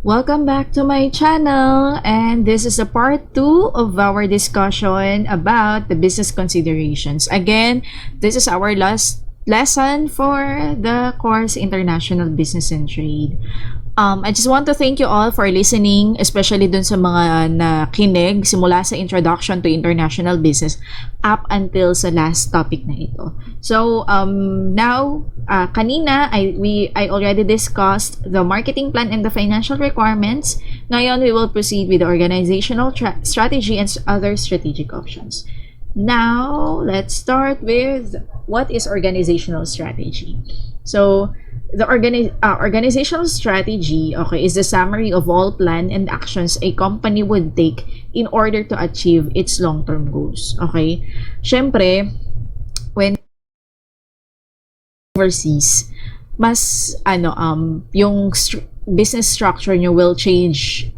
Welcome back to my channel, and this is a part 2 of our discussion about the business considerations. Again, this is our last lesson for the course International Business and Trade. I just want to thank you all for listening, especially dun sa mga nakinig simula sa introduction to international business up until sa last topic na ito. So, now, kanina, I already discussed the marketing plan and the financial requirements. Ngayon, we will proceed with the organizational strategy and other strategic options. Now, let's start with what is organizational strategy. So, the organizational strategy, okay, is the summary of all plan and actions a company would take in order to achieve its long-term goals. Okay? Syempre, when overseas, mas yung business structure nyo will change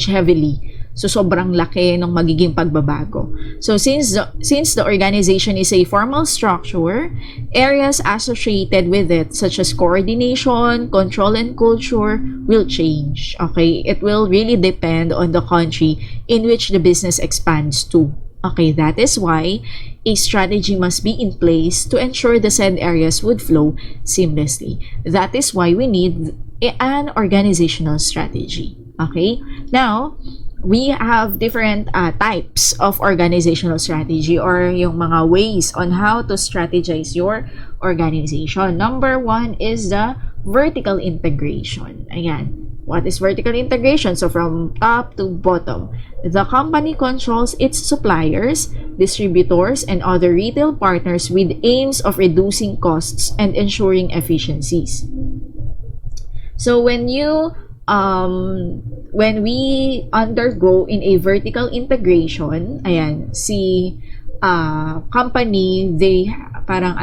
heavily. So, sobrang laki ng magiging pagbabago. So, since the organization is a formal structure, areas associated with it, such as coordination, control, and culture, will change. Okay? It will really depend on the country in which the business expands to. Okay? That is why a strategy must be in place to ensure the said areas would flow seamlessly. That is why we need an organizational strategy. Okay? Now, we have different types of organizational strategy or yung mga ways on how to strategize your organization. Number 1 is the vertical integration. Ayan. What is vertical integration? So from top to bottom, the company controls its suppliers, distributors, and other retail partners with aims of reducing costs and ensuring efficiencies. So when we undergo in a vertical integration, ayan, company, they parang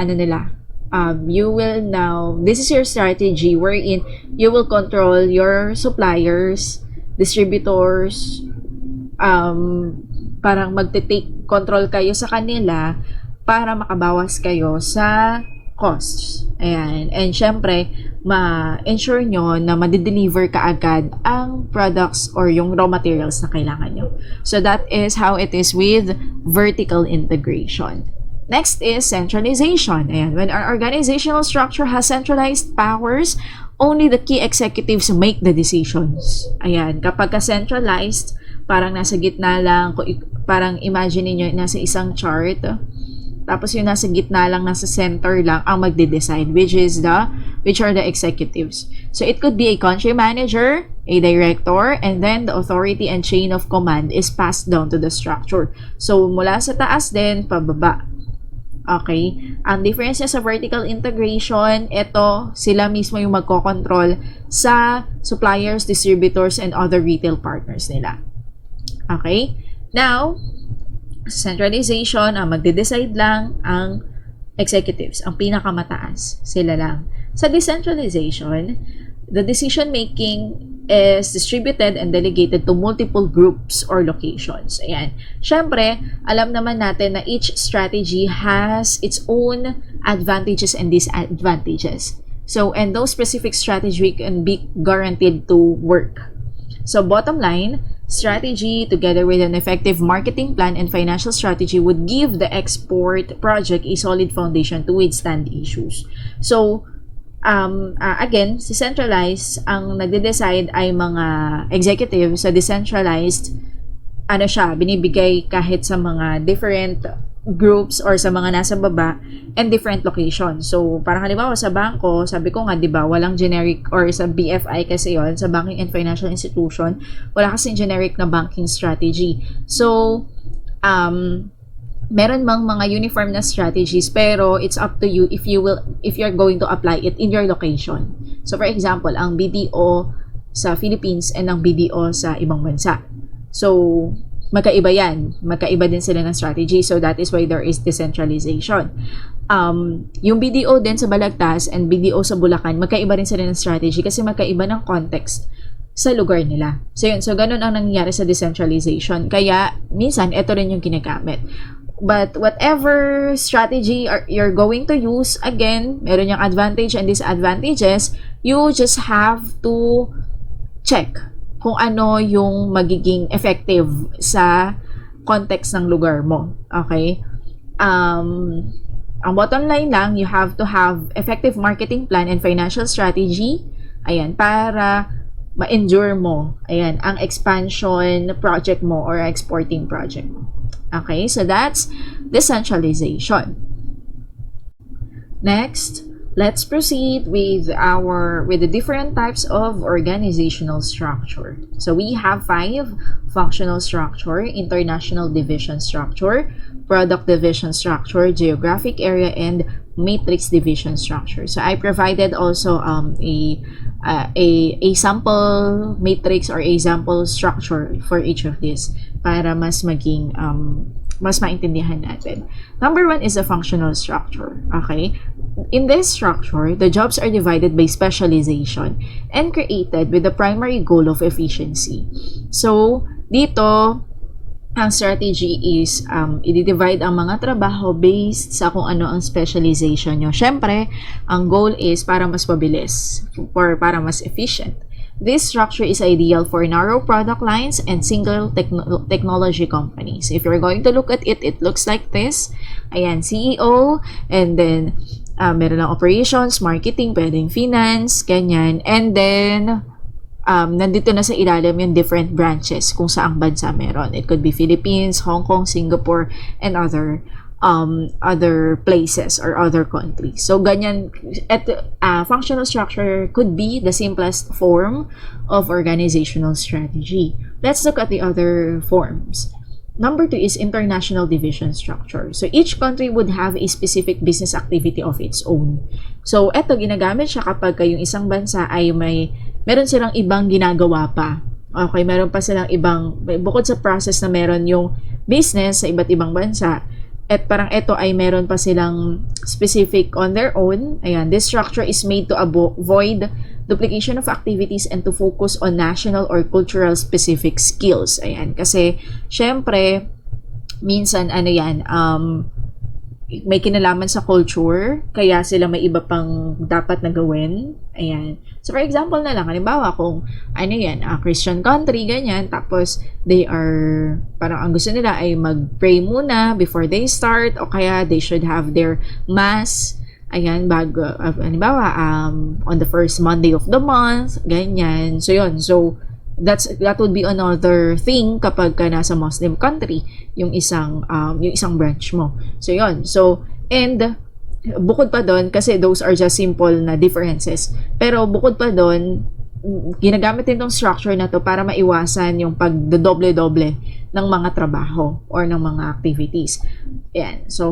you will now, this is your strategy wherein you will control your suppliers, distributors, parang magte-take control kayo sa kanila para makabawas kayo sa costs. Ayan. And syempre, ma-ensure nyo na madideliver kaagad ang products or yung raw materials na kailangan nyo. So that is how it is with vertical integration. Next is centralization. Ayan. When our organizational structure has centralized powers, only the key executives make the decisions. Ayan. Kapag ka-centralized, parang nasa gitna lang, parang imagine niyo nasa isang chart, tapos yung nasa gitna lang, nasa center lang ang magde-decide, which are the executives. So it could be a country manager, a director, and then the authority and chain of command is passed down to the structure. So mula sa taas din, pababa. Okay? Ang difference niya sa vertical integration, ito, sila mismo yung magkocontrol sa suppliers, distributors, and other retail partners nila. Okay? Now, centralization, ang magde-decide lang ang executives, ang pinakamataas, sila lang. Sa decentralization, the decision making is distributed and delegated to multiple groups or locations. Ayan. Syempre, alam naman natin na each strategy has its own advantages and disadvantages. So, and those specific strategy can be guaranteed to work. So, bottom line, strategy together with an effective marketing plan and financial strategy would give the export project a solid foundation to withstand issues. So, again, si centralized, ang nagde-decide ay mga executive. Sa decentralized, binibigay kahit sa mga different groups or sa mga nasa baba and different locations. So, parang halimbawa sa bangko, sabi ko nga, di ba, walang generic, or sa BFI kasi yon, sa banking and financial institution, wala kasing generic na banking strategy. So, meron mang mga uniform na strategies, pero it's up to you if you're going to apply it in your location. So, for example, ang BDO sa Philippines and ang BDO sa ibang bansa. So, magkaiba yan. Magkaiba din sila ng strategy. So, that is why there is decentralization. Yung BDO din sa Balagtas and BDO sa Bulacan, magkaiba rin sila ng strategy kasi magkaiba ng context sa lugar nila. So, yun. So, ganun ang nangyayari sa decentralization. Kaya, minsan, ito rin yung ginagamit. But whatever strategy you're going to use, again, meron yung advantage and disadvantages. You just have to check kung ano yung magiging effective sa context ng lugar mo. Okay? Ang bottom line lang, you have to have effective marketing plan and financial strategy. Ayan, para ma-endure mo, ayan, ang expansion project mo or exporting project mo. Okay, so that's decentralization. Next, let's proceed with the different types of organizational structure. So we have 5: functional structure, international division structure, product division structure, geographic area, and matrix division structure. So I provided also a sample matrix or a sample structure for each of these para mas maging mas maintindihan natin. Number 1 is a functional structure. Okay? In this structure, the jobs are divided by specialization and created with the primary goal of efficiency. So, dito, ang strategy is i-divide ang mga trabaho based sa kung ano ang specialization nyo. Syempre, ang goal is para mas mabilis or para mas efficient. This structure is ideal for narrow product lines and single technology companies. If you're going to look at it, it looks like this. Ayan, CEO, and then meron lang operations, marketing, pwedeng finance, ganyan. And then, nandito na sa ilalim yung different branches kung saang bansa meron. It could be Philippines, Hong Kong, Singapore, and other places or other countries. So, ganyan, functional structure could be the simplest form of organizational strategy. Let's look at the other forms. Number 2 is international division structure. So, each country would have a specific business activity of its own. So, eto, ginagamit siya kapag yung isang bansa ay meron silang ibang ginagawa pa. Okay, meron pa silang bukod sa process na meron yung business sa iba't ibang bansa, at parang ito ay meron pa silang specific on their own. Ayan, this structure is made to avoid duplication of activities and to focus on national or cultural specific skills. Ayan, kasi syempre, minsan may kinalaman sa culture, kaya sila may iba pang dapat na gawin. Ayan. So, for example na lang, halimbawa kung Christian country, ganyan, tapos they are, parang ang gusto nila ay mag-pray muna before they start, o kaya they should have their mass, ayan, bago, halimbawa, on the first Monday of the month, ganyan. So, yun. So, that would be another thing kapag ka nasa Muslim country yung isang branch mo. So yon. So, and bukod pa doon, kasi those are just simple na differences, pero bukod pa doon, ginagamit din tong structure na to para maiwasan yung pagdodoble-doble ng mga trabaho or ng mga activities. Ayan. So,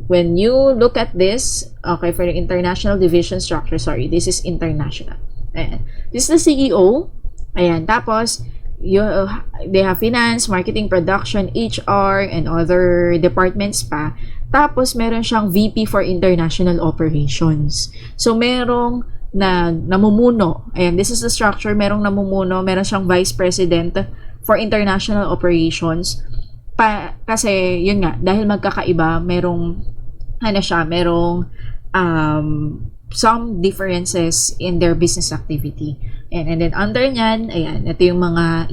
when you look at this, okay, for the international division structure, this is international. Ayan. This is the CEO. Ayan, tapos, they have finance, marketing, production, HR, and other departments pa. Tapos, meron siyang VP for International Operations. So, merong namumuno. Ayan, this is the structure. Merong namumuno. Meron siyang Vice President for International Operations. Kasi, yun nga, dahil magkakaiba, merong some differences in their business activity. And then under nyan, ayan, ito yung mga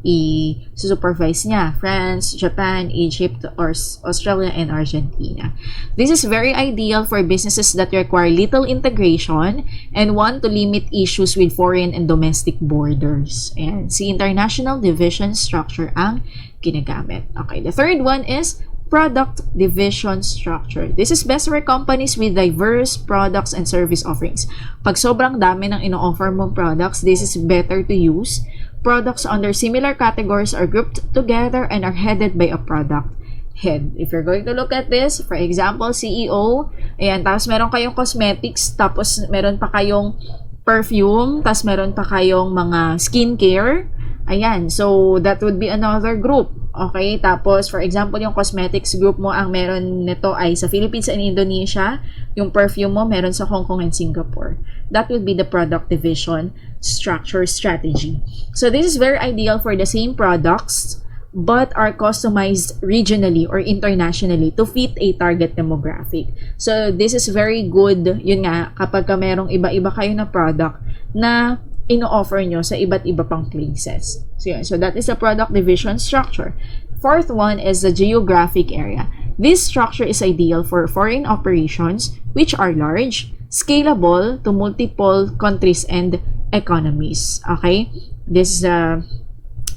i-supervise niya. France, Japan, Egypt, or Australia, and Argentina. This is very ideal for businesses that require little integration and want to limit issues with foreign and domestic borders. Ayan, si international division structure ang ginagamit. Okay, the third one is product division structure. This is best for companies with diverse products and service offerings. Pag sobrang dami ng ino-offer mong products, this is better to use. Products under similar categories are grouped together and are headed by a product head. If you're going to look at this, for example, CEO, ayan, tapos meron kayong cosmetics, tapos meron pa kayong perfume, tapos meron pa kayong mga skincare. Ayan, so that would be another group. Okay, tapos for example, yung cosmetics group mo, ang meron nito ay sa Philippines and Indonesia. Yung perfume mo, meron sa Hong Kong and Singapore. That would be the product division structure strategy. So this is very ideal for the same products but are customized regionally or internationally to fit a target demographic. So this is very good, yun nga, kapag ka merong iba-iba kayo na product na ino-offer nyo sa iba't iba pang places. So yun, so that is the product division structure. Fourth one is the geographic area. This structure is ideal for foreign operations which are large, scalable to multiple countries and economies. Okay? This is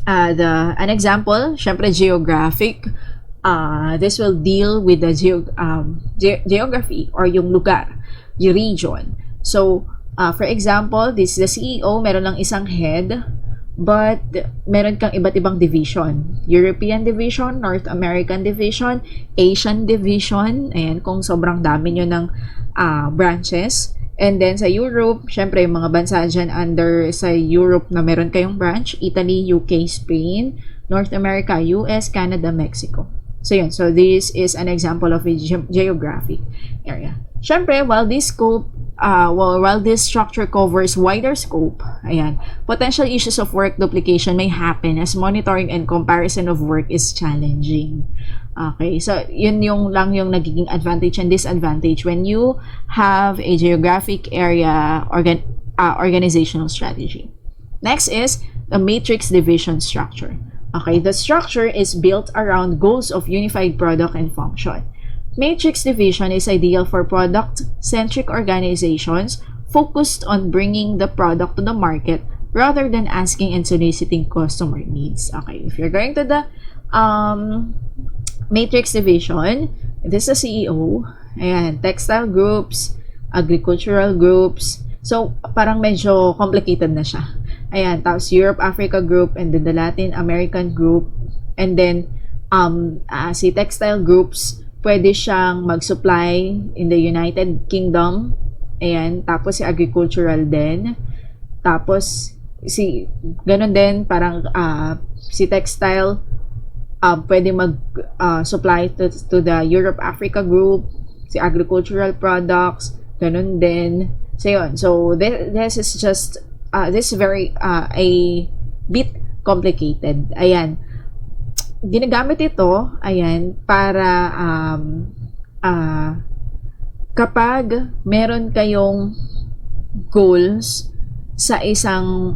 an example, syempre geographic. This will deal with the geography or yung lugar, yung region. So, for example, this is the CEO, meron lang isang head, but meron kang iba't ibang division. European division, North American division, Asian division, ayan, kung sobrang dami nyo ng branches. And then sa Europe, syempre yung mga bansa dyan under sa Europe na meron kayong branch, Italy, UK, Spain, North America, US, Canada, Mexico. So yun, so this is an example of a geographic area. Syempre, while this structure covers wider scope, ayan, potential issues of work duplication may happen as monitoring and comparison of work is challenging. Okay, so yun yung nagiging advantage and disadvantage when you have a geographic area organizational strategy. Next is the matrix division structure. Okay, the structure is built around goals of unified product and function. Matrix division is ideal for product-centric organizations focused on bringing the product to the market rather than asking and soliciting customer needs. Okay, if you're going to the matrix division, this is the CEO, ayan, textile groups, agricultural groups, so parang medyo complicated na siya. Ayan, tapos Europe, Africa group, and then the Latin American group, and then si textile groups, pwede siyang mag-supply in the United Kingdom, ayan, tapos si agricultural din, tapos ganun din, parang si textile, pwede mag-supply to the Europe, Africa group, si agricultural products, ganun din. So yun, so this is just, this is very, a bit complicated. Ayan, ginagamit ito, ayan, para kapag meron kayong goals sa isang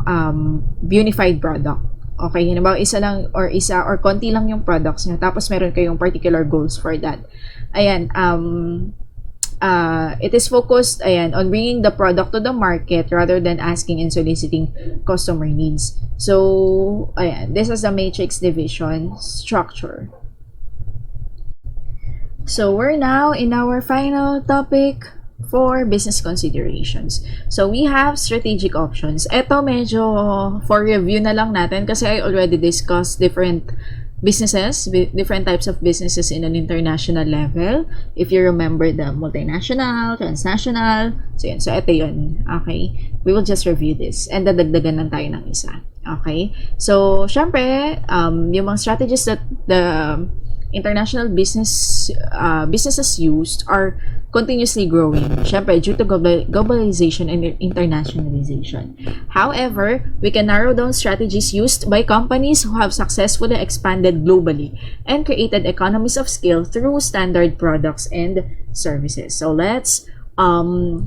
unified product. Okay, halimbawa isa or konti lang yung products niyo, tapos meron kayong particular goals for that. Ayan, it is focused, ayan, on bringing the product to the market rather than asking and soliciting customer needs. So, ayan, this is the matrix division structure. So, we're now in our final topic for business considerations. So, we have strategic options. Ito medyo for review na lang natin kasi I already discussed different businesses, different types of businesses in an international level. If you remember the multinational, transnational, so yun. So, ito yun. Okay? We will just review this and dadagdagan lang tayo ng isa. Okay? So, syempre, yung mga strategies that the international businesses used are continuously growing, syempre due to globalization and internationalization. However, we can narrow down strategies used by companies who have successfully expanded globally and created economies of scale through standard products and services. So let's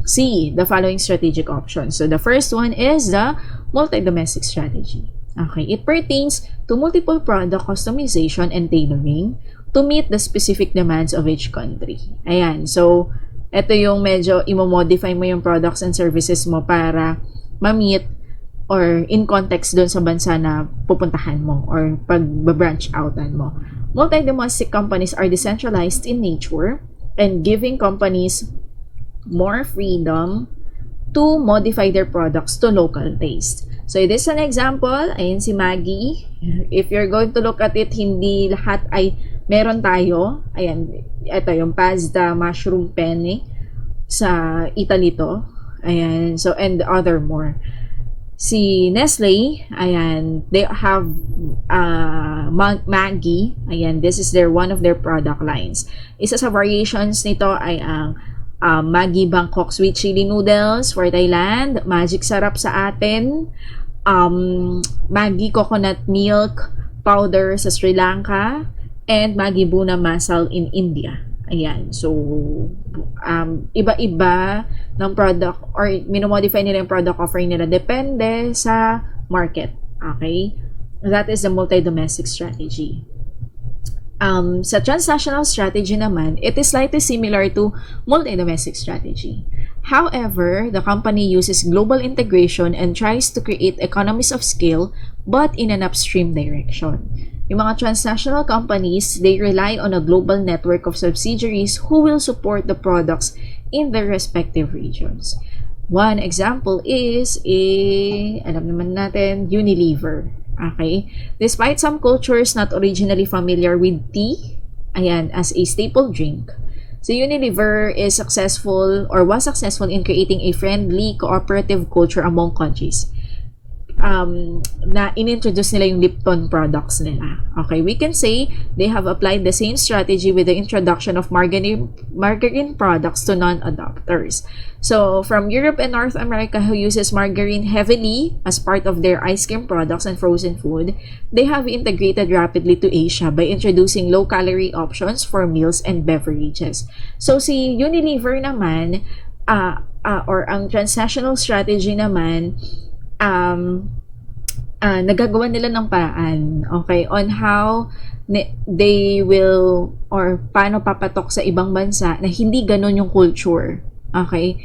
see the following strategic options. So the first one is the multi-domestic strategy. Okay, it pertains to multiple product customization and tailoring to meet the specific demands of each country. Ayan, so ito yung medyo imo-modify mo yung products and services mo para ma-meet or in context doon sa bansa na pupuntahan mo or pag-branch outan mo. Multi-domestic companies are decentralized in nature and giving companies more freedom to modify their products to local taste. So, this is an example. Ayan si Maggie. If you're going to look at it, hindi lahat ay meron tayo. Ayan, ito yung pasta mushroom penne sa Italy to. Ayan, so, and other more. Si Nestle, ayan, they have Maggie. Ayan, this is one of their product lines. Isa sa variations nito ay ang Maggi Bangkok Sweet Chili Noodles for Thailand, Magic Sarap sa atin, Maggi Coconut Milk powder sa Sri Lanka, and Maggi Buna Masal in India. Ayan. So, iba-iba ng product or minomodify nila yung product offering nila depende sa market. Okay? That is the multi-domestic strategy. Sa transnational strategy naman, it is slightly similar to multi-domestic strategy. However, the company uses global integration and tries to create economies of scale but in an upstream direction. Yung mga transnational companies, they rely on a global network of subsidiaries who will support the products in their respective regions. One example is alam naman natin, Unilever. Okay? Despite some cultures not originally familiar with tea, ayan, as a staple drink, so Unilever is successful or was successful in creating a friendly, cooperative culture among countries. Na inintroduce nila yung Lipton products nila. Okay, we can say they have applied the same strategy with the introduction of margarine products to non-adopters. So, from Europe and North America who uses margarine heavily as part of their ice cream products and frozen food, they have integrated rapidly to Asia by introducing low-calorie options for meals and beverages. So, si Unilever naman, or ang transnational strategy naman, nagagawa nila ng paraan, okay, on how they will or paano papatok sa ibang bansa na hindi ganun yung culture, okay,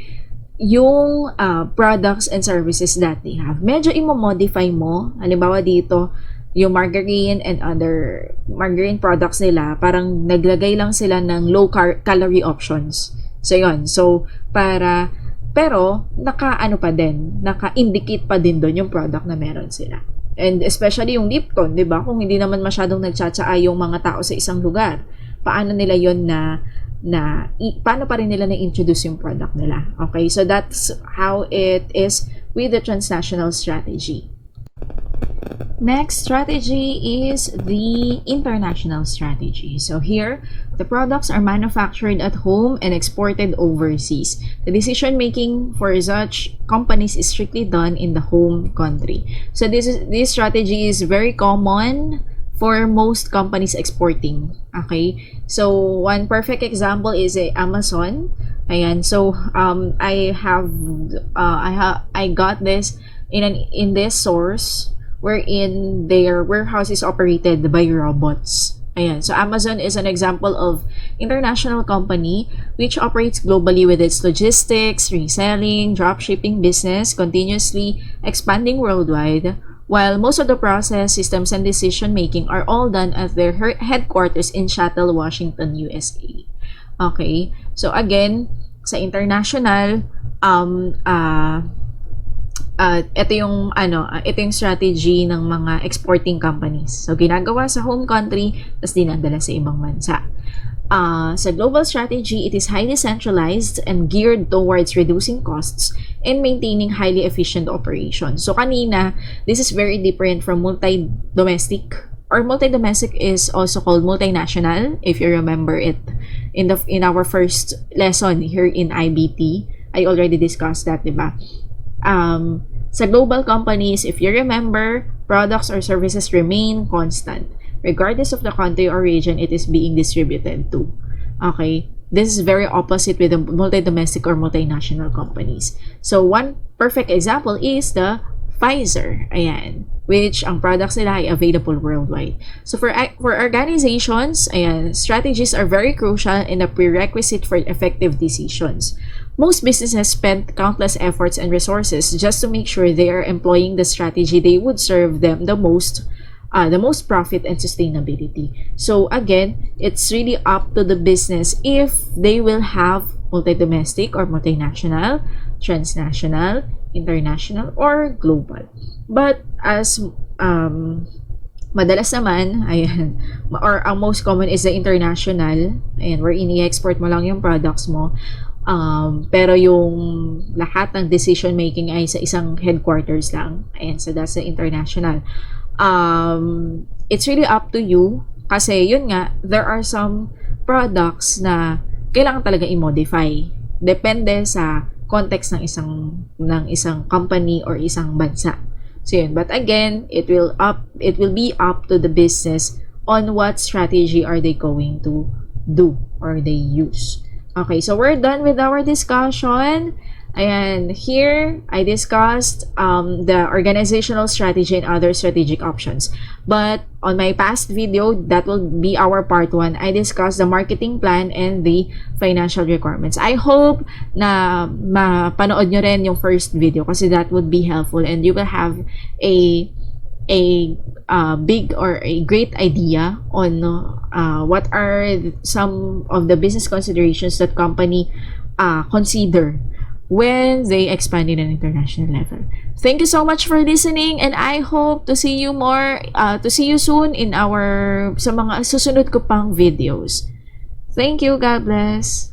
yung products and services that they have. Medyo imomodify mo, halimbawa dito, yung margarine and other margarine products nila, parang naglagay lang sila ng low calorie options. So, yun. So, pero naka-ano pa din, naka-indicate pa din doon yung product na meron sila. And especially yung Lipton, 'di ba? Kung hindi naman masyadong nagtsatsaa yung mga tao sa isang lugar, paano nila 'yon paano pa rin nila na-introduce yung product nila? Okay? So that's how it is with the transnational strategy. Next strategy is the international strategy. So here, the products are manufactured at home and exported overseas. The decision making for such companies is strictly done in the home country. So this strategy is very common for most companies exporting. Okay? So one perfect example is Amazon. Ayan. So I got this in this source wherein their warehouse is operated by robots. Ayan. So Amazon is an example of international company which operates globally with its logistics, reselling, dropshipping business, continuously expanding worldwide, while most of the process, systems, and decision making are all done at their headquarters in Seattle, Washington, USA. Okay. So again, sa international, ito yung strategy ng mga exporting companies. So ginagawa sa home country, tapos dinadala sa ibang bansa. Sa global strategy, it is highly centralized and geared towards reducing costs and maintaining highly efficient operations. So kanina, this is very different from multi-domestic, or multi-domestic is also called multinational, if you remember it in our first lesson here in IBT. I already discussed that, diba? Sa global companies, if you remember, products or services remain constant regardless of the country or region it is being distributed to. Okay? This is very opposite with the multi-domestic or multinational companies. So, one perfect example is the Pfizer. Ayan. Which ang products nila ay available worldwide. So, for organizations, ayan, strategies are very crucial and a prerequisite for effective decisions. Most businesses spend countless efforts and resources just to make sure they are employing the strategy they would serve them the most profit and sustainability. So again, it's really up to the business if they will have multi-domestic or multinational, transnational, international, or global. But as madalas naman, ayan, or ang most common is the international, ayan, wherein i-export mo lang yung products mo. Pero yung lahat ng decision making ay sa isang headquarters lang. Ayan, so that's the international. It's really up to you kasi yun nga, there are some products na kailangan talaga i-modify. Depende sa context ng isang company or isang bansa. So yun. But again, it will be up to the business on what strategy are they going to do or they use. Okay, so we're done with our discussion. And here, I discussed the organizational strategy and other strategic options. But on my past video, that will be our part 1, I discussed the marketing plan and the financial requirements. I hope na mapanood nyo rin yung first video kasi that would be helpful and you will have a big or a great idea on what are some of the business considerations that company consider when they expand in an international level. Thank you so much for listening and I hope to see you soon in our sa mga susunod ko pang videos. Thank you. God bless.